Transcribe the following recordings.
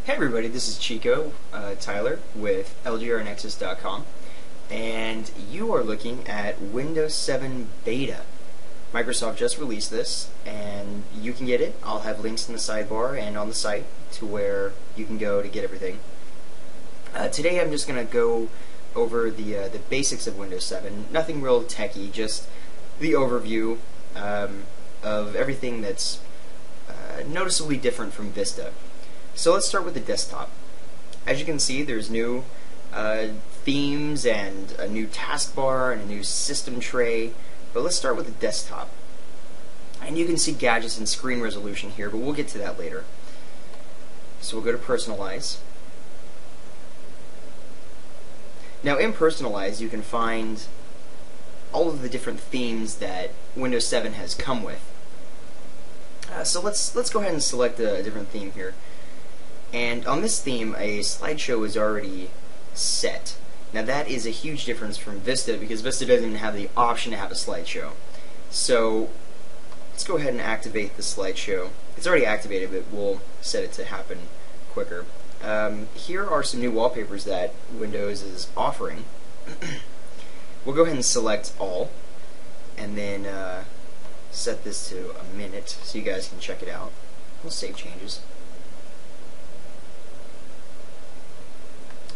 Hey everybody, this is Chico Tyler with LGRNexus.com, and you are looking at Windows 7 Beta. Microsoft just released this, and you can get it. I'll have links in the sidebar and on the site to where you can go to get everything. Today I'm just going to go over the basics of Windows 7. Nothing real techy, just the overview of everything that's noticeably different from Vista. So let's start with the desktop. As you can see, there's new themes and a new taskbar and a new system tray. But let's start with the desktop. And you can see gadgets and screen resolution here, but we'll get to that later. So we'll go to Personalize. Now in Personalize, you can find all of the different themes that Windows 7 has come with. So let's go ahead and select a different theme here. And on this theme, a slideshow is already set. Now that is a huge difference from Vista, because Vista doesn't even have the option to have a slideshow. So let's go ahead and activate the slideshow. It's already activated, but we'll set it to happen quicker. Here are some new wallpapers that Windows is offering. We'll go ahead and select all, and then set this to a minute so you guys can check it out. We'll save changes.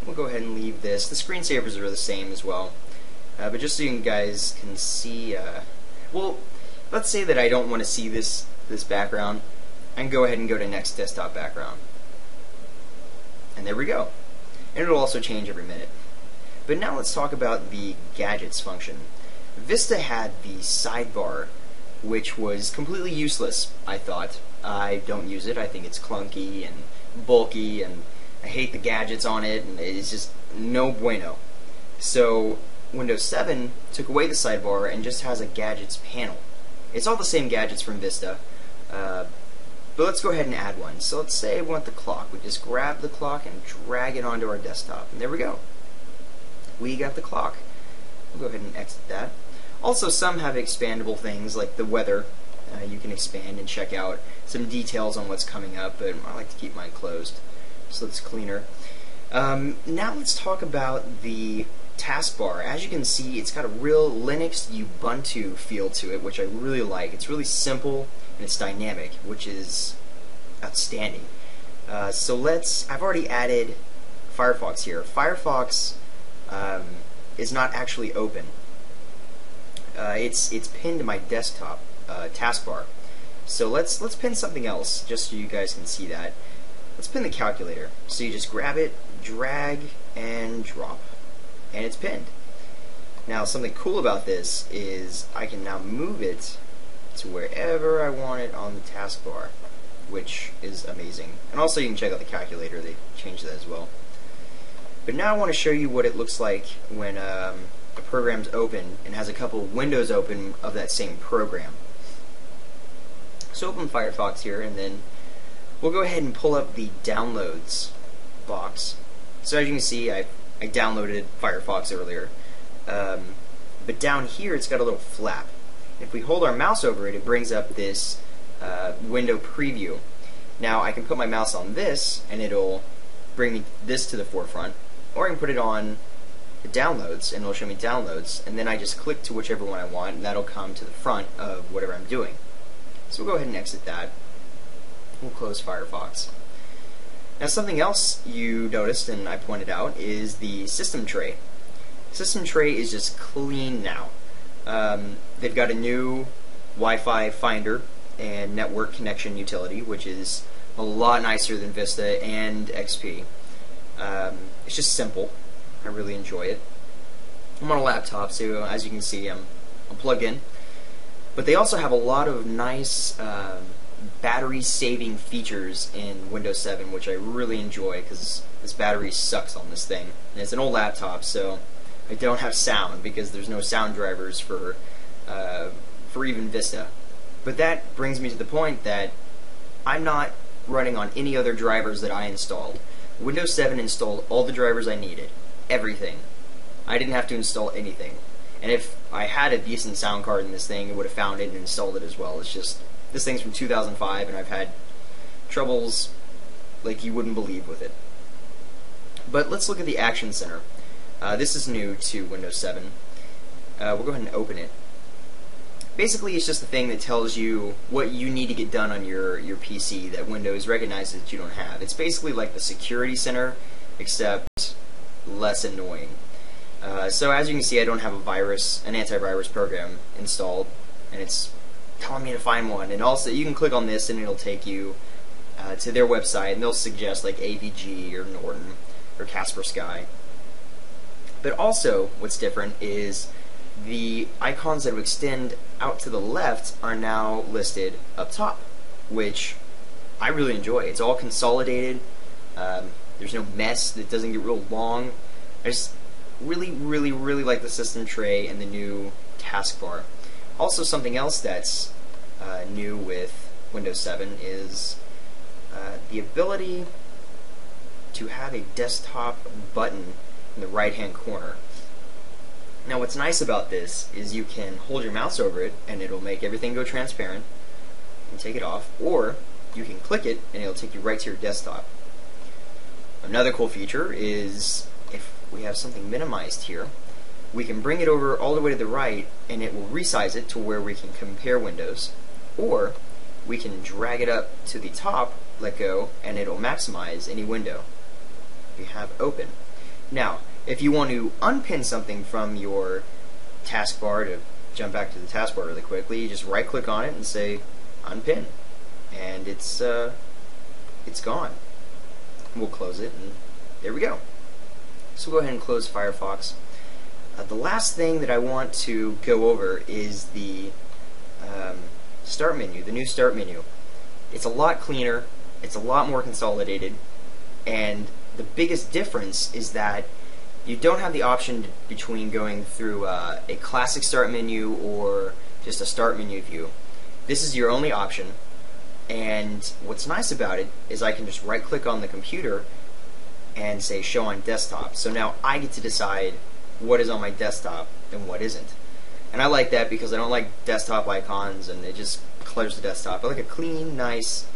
We'll go ahead and leave this. The screensavers are the same as well. But just so you guys can see, well, let's say that I don't want to see this background. I can go ahead and go to Next Desktop Background. And there we go. And it'll also change every minute. But now let's talk about the Gadgets function. Vista had the sidebar, which was completely useless, I thought. I don't use it. I think it's clunky and bulky, and I hate the gadgets on it, and it's just no bueno. So Windows 7 took away the sidebar and just has a gadgets panel. It's all the same gadgets from Vista, but let's go ahead and add one. So let's say we want the clock. We just grab the clock and drag it onto our desktop, and there we go. We got the clock. We'll go ahead and exit that. Also, some have expandable things like the weather. You can expand and check out some details on what's coming up, but I like to keep mine closed so it's cleaner. Now let's talk about the taskbar. As you can see, it's got a real Linux Ubuntu feel to it, which I really like. It's really simple and it's dynamic, which is outstanding. So I've already added Firefox here. Firefox is not actually open. It's pinned to my desktop taskbar. So let's pin something else just so you guys can see that. Let's pin the calculator. So you just grab it, drag, and drop. And it's pinned. Now something cool about this is I can now move it to wherever I want it on the taskbar, which is amazing. And also you can check out the calculator, they changed that as well. But now I want to show you what it looks like when a program's open and has a couple windows open of that same program. So open Firefox here, and then we'll go ahead and pull up the Downloads box. So as you can see, I downloaded Firefox earlier. But down here, it's got a little flap. If we hold our mouse over it, it brings up this window preview. Now I can put my mouse on this, and it'll bring this to the forefront. Or I can put it on the Downloads, and it'll show me Downloads. And then I just click to whichever one I want, and that'll come to the front of whatever I'm doing. So we'll go ahead and exit that. We'll close Firefox. Now something else you noticed, and I pointed out, is the system tray. System tray is just clean now. They've got a new Wi-Fi finder and network connection utility, which is a lot nicer than Vista and XP. It's just simple. I really enjoy it. I'm on a laptop, so as you can see, I'm plugged in. But they also have a lot of nice battery saving features in Windows 7, which I really enjoy because this battery sucks on this thing. And it's an old laptop, so I don't have sound because there's no sound drivers for even Vista. But that brings me to the point that I'm not running on any other drivers that I installed. Windows 7 installed all the drivers I needed. Everything. I didn't have to install anything. And if I had a decent sound card in this thing, it would have found it and installed it as well. It's just, this thing's from 2005, and I've had troubles like you wouldn't believe with it. But let's look at the Action Center. This is new to Windows 7. We'll go ahead and open it. Basically, it's just the thing that tells you what you need to get done on your PC that Windows recognizes that you don't have. It's basically like the Security Center, except less annoying. So as you can see, I don't have an antivirus program installed, and it's telling me to find one. And also, you can click on this, and it'll take you to their website, and they'll suggest like AVG or Norton or Kaspersky. But also, what's different is the icons that would extend out to the left are now listed up top, which I really enjoy. It's all consolidated. There's no mess that doesn't get real long. I just really like the system tray and the new taskbar. Also, something else that's new with Windows 7 is the ability to have a desktop button in the right-hand corner. Now, what's nice about this is you can hold your mouse over it and it'll make everything go transparent and take it off, or you can click it and it'll take you right to your desktop. Another cool feature is if we have something minimized here, we can bring it over all the way to the right and it will resize it to where we can compare windows, or we can drag it up to the top, let go, and it'll maximize any window you have open. Now, if you want to unpin something from your taskbar, to jump back to the taskbar really quickly, you just right click on it and say unpin, and it's gone. We'll close it, and there we go. So we'll go ahead and close Firefox. The last thing that I want to go over is the start menu, the new start menu. It's a lot cleaner, it's a lot more consolidated, and the biggest difference is that you don't have the option between going through a classic start menu or just a start menu view. This is your only option, and what's nice about it is I can just right click on the computer and say show on desktop. So now I get to decide what is on my desktop and what isn't. And I like that because I don't like desktop icons and it just clutters the desktop. I like a clean, nice,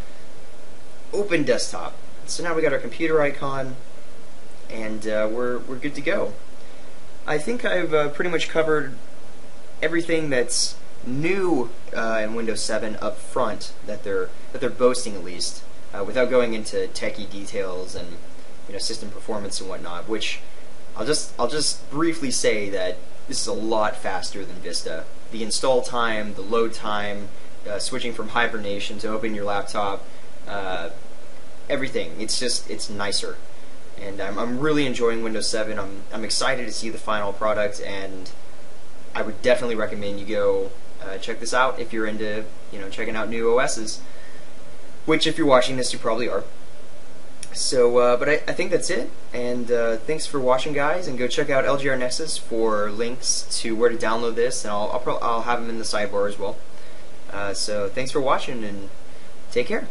open desktop. So now we got our computer icon, and we're good to go. I think I've pretty much covered everything that's new in Windows 7 up front that they're boasting, at least, without going into techie details and system performance and whatnot. Which I'll just briefly say that this is a lot faster than Vista. The install time, the load time, switching from hibernation to open your laptop, everything. It's nicer. And I'm really enjoying Windows 7. I'm excited to see the final product, and I would definitely recommend you go check this out if you're into checking out new OSs. Which, if you're watching this, you probably are. So, but I think that's it. And thanks for watching, guys. And go check out LGRNexus for links to where to download this, and I'll have them in the sidebar as well. So thanks for watching, and take care.